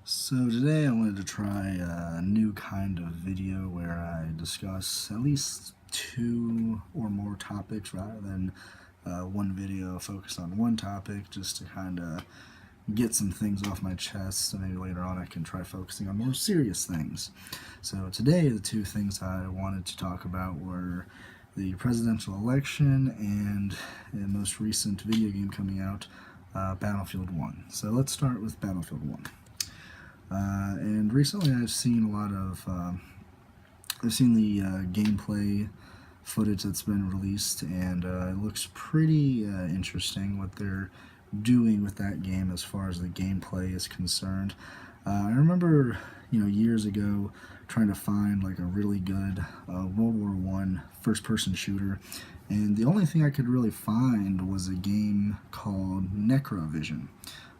So today I wanted to try a new kind of video where I discuss at least two or more topics rather than one video focused on one topic, just to kind of get some things off my chest so maybe later on I can try focusing on more serious things. So today the two things I wanted to talk about were the presidential election and the most recent video game coming out, Battlefield 1. So let's start with Battlefield 1. And recently I've seen a lot of, I've seen the gameplay footage that's been released, and it looks pretty interesting what they're doing with that game as far as the gameplay is concerned. I remember, years ago trying to find like a really good World War I first-person shooter, and the only thing I could really find was a game called Necrovision.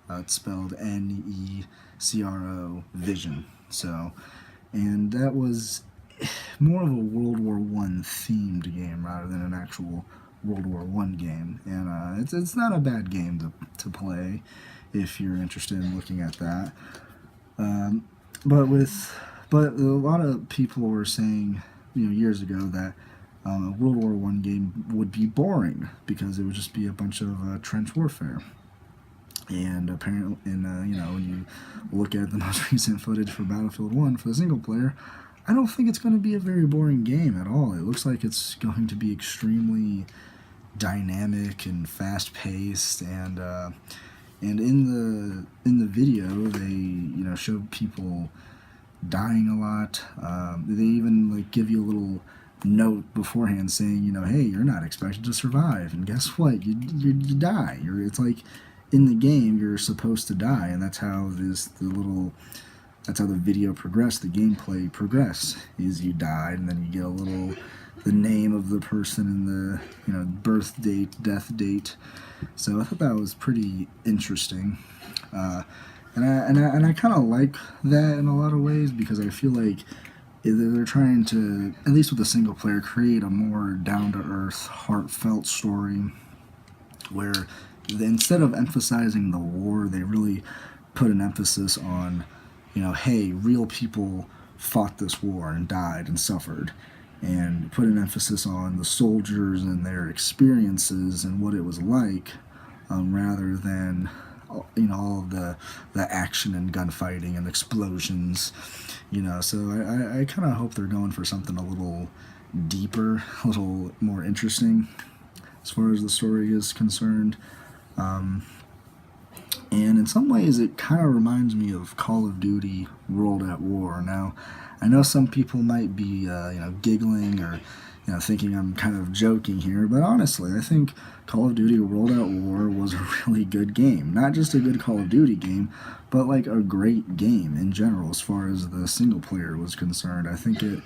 It's spelled Necro Vision. So, and that was more of a World War I themed game rather than an actual World War I game. And it's not a bad game to play if you're interested in looking at that. But a lot of people were saying, years ago that a World War I game would be boring because it would just be a bunch of trench warfare. And apparently, when you look at the most recent footage for Battlefield 1 for the single player, I don't think it's going to be a very boring game at all. It looks like it's going to be extremely dynamic and fast-paced, and in the video they showed people dying a lot. They even give you a little note beforehand saying, hey, you're not expected to survive, and guess what? You die. It's like, in the game you're supposed to die, and that's how that's how the video progressed, the gameplay progressed, is you died, and then you get the name of the person and the birth date, death date. So I thought that was pretty interesting, and I kind of like that in a lot of ways, because I feel like they're trying to, at least with the single player, create a more down-to-earth, heartfelt story where instead of emphasizing the war, they really put an emphasis on, hey, real people fought this war and died and suffered, and put an emphasis on the soldiers and their experiences and what it was like, rather than all of the action and gunfighting and explosions. So I kind of hope they're going for something a little deeper, a little more interesting as far as the story is concerned. And in some ways it kind of reminds me of Call of Duty World at War. Now, I know some people might be giggling or thinking I'm kind of joking here, but honestly, I think Call of Duty World at War was a really good game. Not just a good Call of Duty game, but like a great game in general as far as the single player was concerned. I think it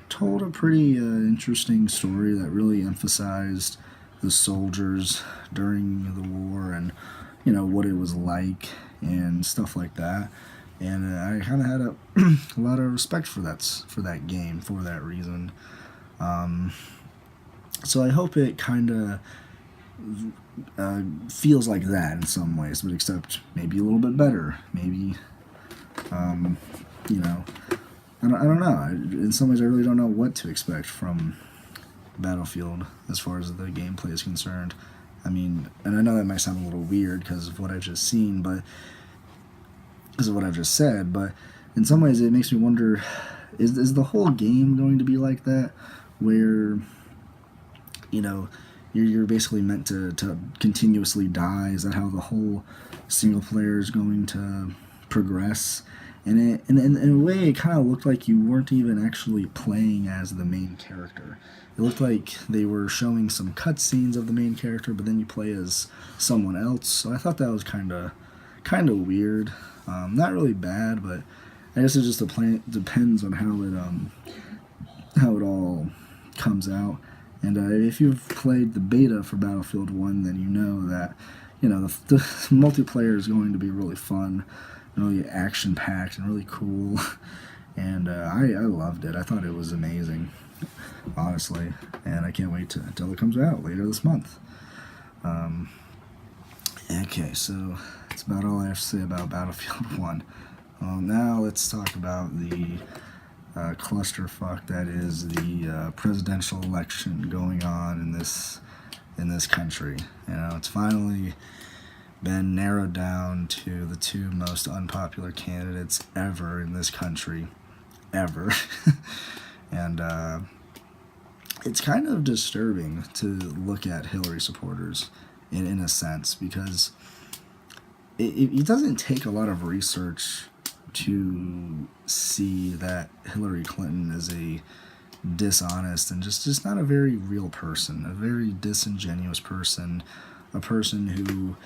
told a pretty interesting story that really emphasized the soldiers during the war, and what it was like and stuff like that. And I kind of had a lot of respect for that game for that reason. So I hope it kind of feels like that in some ways, but except maybe a little bit better. Maybe I don't know. In some ways, I really don't know what to expect from Battlefield as far as the gameplay is concerned. I mean, and I know that might sound a little weird because of what I've just seen, but because of what I've just said, but in some ways it makes me wonder, is the whole game going to be like that, where you're basically meant to continuously die? Is that how the whole single player is going to progress? And in a way, it kind of looked like you weren't even actually playing as the main character. It looked like they were showing some cutscenes of the main character, but then you play as someone else. So I thought that was kind of weird. Not really bad, but I guess it just depends on how it all comes out. And if you've played the beta for Battlefield 1, then you know that the multiplayer is going to be really fun, really action-packed and really cool. And I loved it. I thought it was amazing, honestly. And I can't wait until it comes out later this month. Okay, so that's about all I have to say about Battlefield 1. Well, now let's talk about the clusterfuck that is the presidential election going on in this country. You know, it's finally been narrowed down to the two most unpopular candidates ever in this country, ever. And it's kind of disturbing to look at Hillary supporters in a sense, because it doesn't take a lot of research to see that Hillary Clinton is a dishonest and just not a very real person, a very disingenuous person, a person who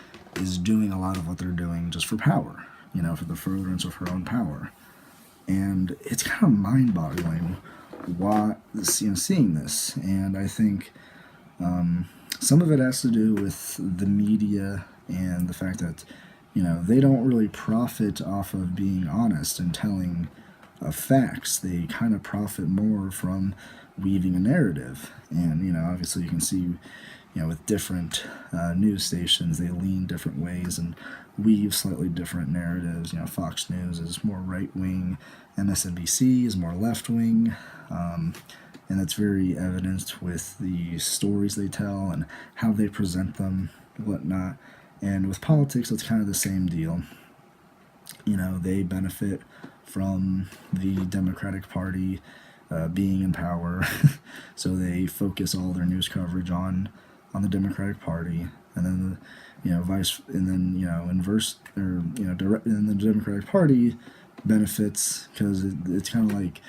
is doing a lot of what they're doing just for power, you know, for the furtherance of her own power. And it's kind of mind-boggling seeing this. And I think some of it has to do with the media and the fact that, you know, they don't really profit off of being honest and telling facts. They kind of profit more from weaving a narrative. And, you know, obviously you can see, you know, with different news stations, they lean different ways and weave slightly different narratives. You know, Fox News is more right-wing, MSNBC is more left-wing, and that's very evidenced with the stories they tell and how they present them, whatnot. And with politics, it's kind of the same deal. You know, they benefit from the Democratic Party being in power, so they focus all their news coverage on the Democratic Party, and then inverse, or and the Democratic Party benefits because it's kind of like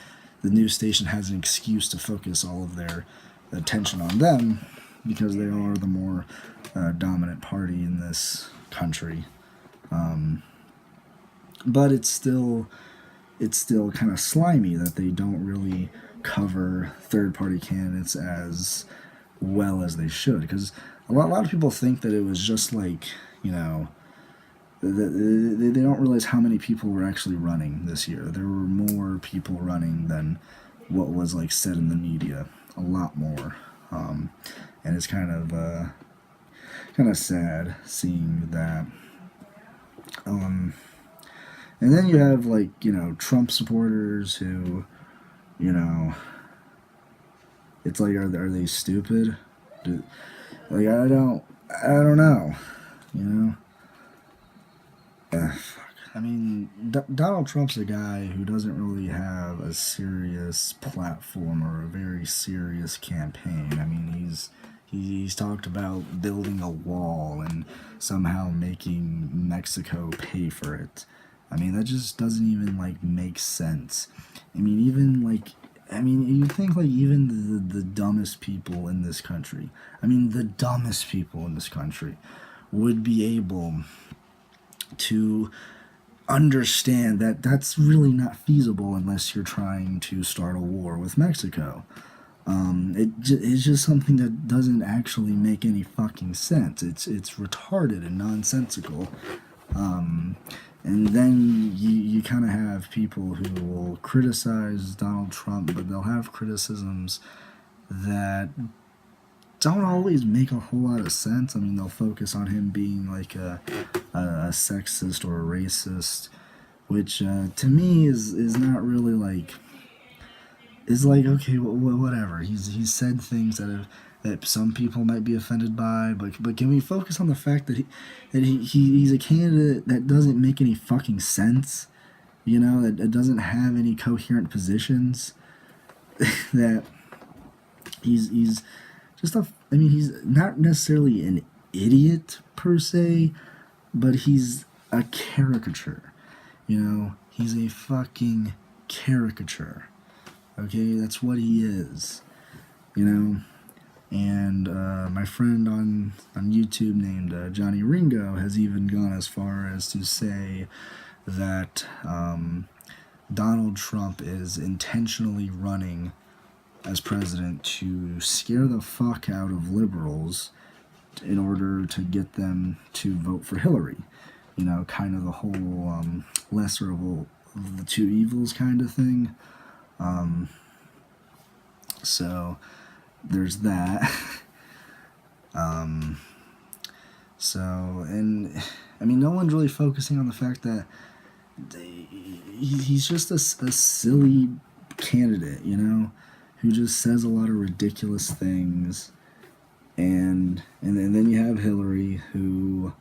the news station has an excuse to focus all of their attention on them because they are the more dominant party in this country. But it's still kind of slimy that they don't really cover third-party candidates as well as they should, because a lot of people think that it was just like, you know, they don't realize how many people were actually running this year. There were more people running than what was like said in the media, a lot more, and it's kind of sad seeing that. And then you have, like, you know, Trump supporters who, you know, it's like, are they stupid? Like, I don't know, you know? Fuck. I mean, Donald Trump's a guy who doesn't really have a serious platform or a very serious campaign. I mean, he's talked about building a wall and somehow making Mexico pay for it. I mean, that just doesn't even, like, make sense. I mean, you think, like, even the dumbest people in this country, would be able to understand that that's really not feasible unless you're trying to start a war with Mexico. It's just something that doesn't actually make any fucking sense. It's retarded and nonsensical. And then you kind of have people who will criticize Donald Trump, but they'll have criticisms that don't always make a whole lot of sense. I mean, they'll focus on him being like a sexist or a racist, which to me is not really like, is like, okay, whatever. He's said things that some people might be offended by, but can we focus on the fact that he's a candidate that doesn't make any fucking sense, you know, that doesn't have any coherent positions, that he's just he's not necessarily an idiot per se, but he's a caricature, you know, he's a fucking caricature, okay, that's what he is, you know. And my friend on YouTube named Johnny Ringo has even gone as far as to say that Donald Trump is intentionally running as president to scare the fuck out of liberals in order to get them to vote for Hillary. You know, kind of the whole lesser of the two evils kind of thing. So there's that. So, and I mean, no one's really focusing on the fact that he's just a silly candidate, you know, who just says a lot of ridiculous things. And then you have Hillary, who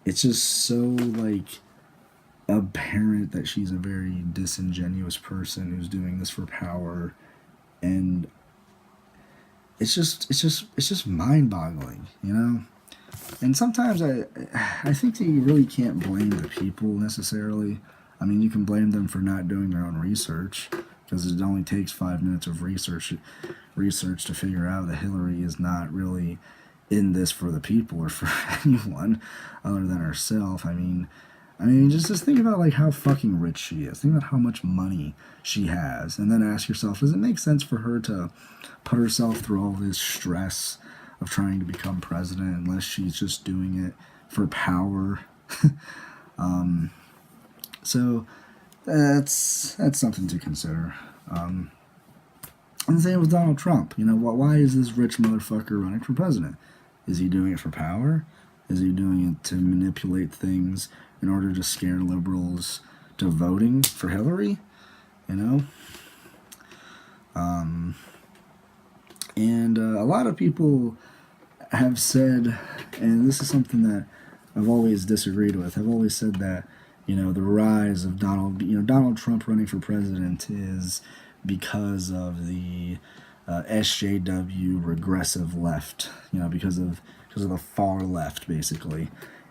it's just so like apparent that she's a very disingenuous person who's doing this for power, and it's just mind-boggling, you know. And sometimes I think that you really can't blame the people necessarily. I mean, you can blame them for not doing their own research, because it only takes 5 minutes of research to figure out that Hillary is not really in this for the people or for anyone other than herself. I mean, just think about like how fucking rich she is. Think about how much money she has, and then ask yourself, does it make sense for her to put herself through all this stress of trying to become president unless she's just doing it for power? So that's something to consider. And the same with Donald Trump. You know, why is this rich motherfucker running for president? Is he doing it for power? Is he doing it to manipulate things in order to scare liberals to voting for Hillary? You know? And a lot of people have said, and this is something that I've always disagreed with, I've always said that, you know, the rise of Donald Trump running for president is because of the SJW regressive left, you know, because of the far left, basically.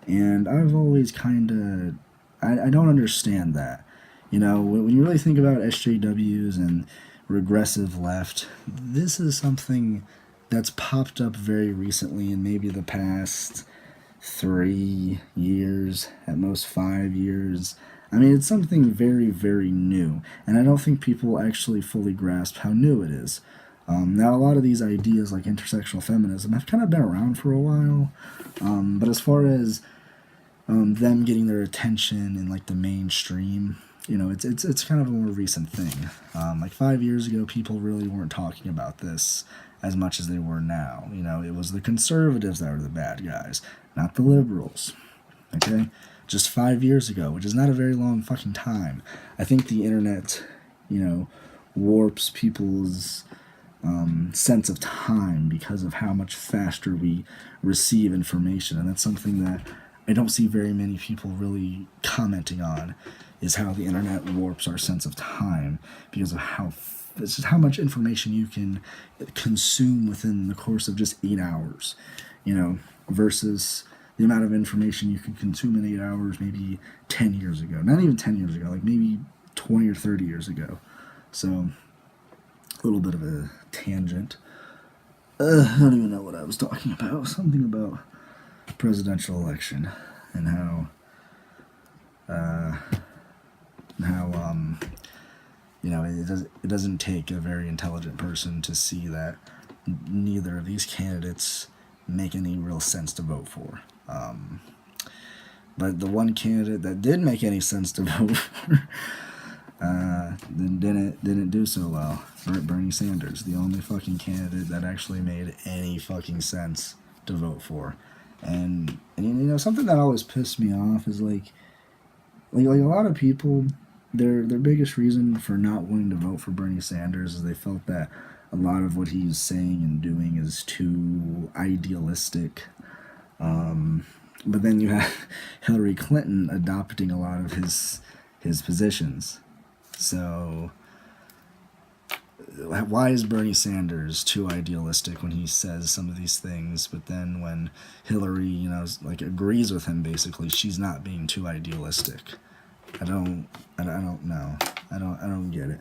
And I've always kind of, I don't understand that. You know, when you really think about SJWs and regressive left, this is something that's popped up very recently in maybe the past 3 years, at most 5 years. I mean, it's something very, very new, and I don't think people actually fully grasp how new it is. Now, a lot of these ideas, like intersectional feminism, have kind of been around for a while, but as far as them getting their attention in like the mainstream, you know, it's kind of a more recent thing. Like 5 years ago, people really weren't talking about this as much as they were now. You know, it was the conservatives that were the bad guys, not the liberals. Okay? Just 5 years ago, which is not a very long fucking time. I think the internet, you know, warps people's sense of time because of how much faster we receive information, and that's something that I don't see very many people really commenting on, is how the internet warps our sense of time because of it's just how much information you can consume within the course of just 8 hours, you know, versus the amount of information you can consume in 8 hours maybe 10 years ago. Not even 10 years ago, like maybe 20 or 30 years ago. So, a little bit of a tangent. I don't even know what I was talking about. Something about presidential election and how you know, it doesn't take a very intelligent person to see that neither of these candidates make any real sense to vote for. But the one candidate that did make any sense to vote for didn't do so well. Bernie Sanders, the only fucking candidate that actually made any fucking sense to vote for. And you know, something that always pissed me off is like a lot of people, their biggest reason for not wanting to vote for Bernie Sanders is they felt that a lot of what he's saying and doing is too idealistic. But then you have Hillary Clinton adopting a lot of his positions. So why is Bernie Sanders too idealistic when he says some of these things, but then when Hillary, you know, like agrees with him, basically, she's not being too idealistic? I don't know. I don't get it.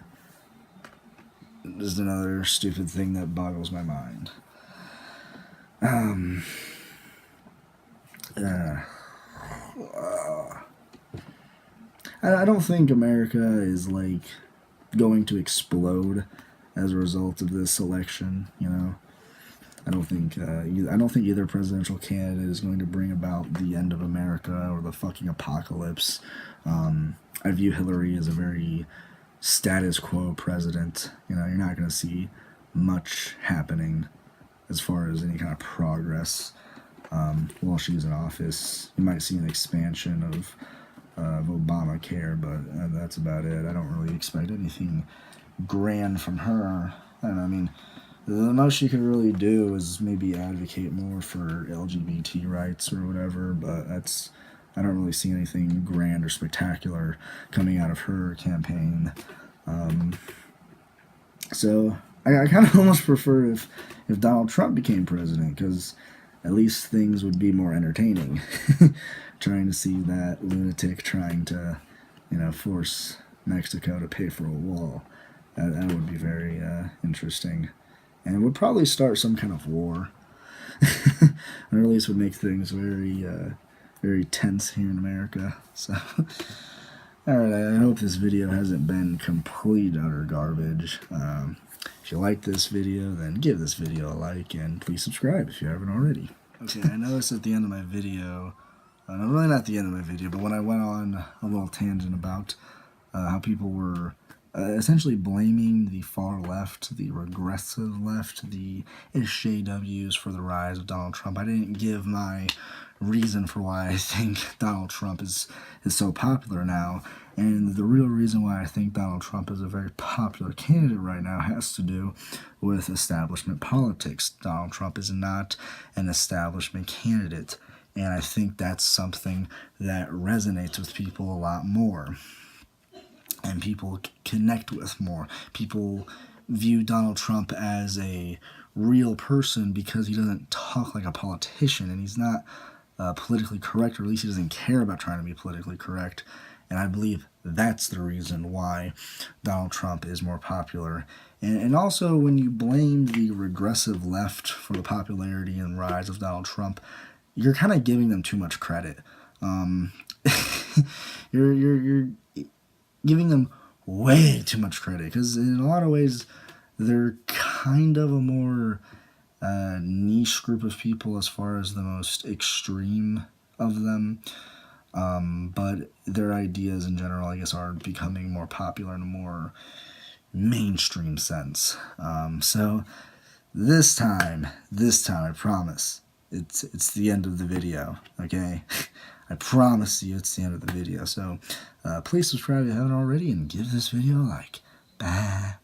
Just another stupid thing that boggles my mind. I don't think America is like going to explode as a result of this election. You know, I don't think either presidential candidate is going to bring about the end of America or the fucking apocalypse. I view Hillary as a very status quo president. You know, you're not going to see much happening as far as any kind of progress while she's in office. You might see an expansion of of Obamacare, but that's about it. I don't really expect anything grand from her. And I mean, the most she could really do is maybe advocate more for LGBT rights or whatever, but I don't really see anything grand or spectacular coming out of her campaign. So I kind of almost prefer if Donald Trump became president, because at least things would be more entertaining. Trying to see that lunatic trying to, force Mexico to pay for a wall. That would be very interesting. And it would probably start some kind of war. Or at least would make things very, very tense here in America. So, alright, I hope this video hasn't been complete utter garbage. If you like this video, then give this video a like, and please subscribe if you haven't already. Okay, I noticed at the end of my video, really not the end of my video, but when I went on a little tangent about how people were essentially blaming the far left, the regressive left, the SJWs for the rise of Donald Trump, I didn't give my reason for why I think Donald Trump is so popular now. And the real reason why I think Donald Trump is a very popular candidate right now has to do with establishment politics. Donald Trump is not an establishment candidate, and I think that's something that resonates with people a lot more, and people connect with more. People view Donald Trump as a real person because he doesn't talk like a politician, and he's not politically correct, or at least he doesn't care about trying to be politically correct. And I believe that's the reason why Donald Trump is more popular. And also, when you blame the regressive left for the popularity and rise of Donald Trump, you're kind of giving them too much credit. You're giving them way too much credit, because in a lot of ways they're kind of a more niche group of people as far as the most extreme of them. But their ideas in general, I guess, are becoming more popular in a more mainstream sense. So this time, I promise, it's the end of the video, okay? I promise you it's the end of the video. So please subscribe if you haven't already, and give this video a like. Bye.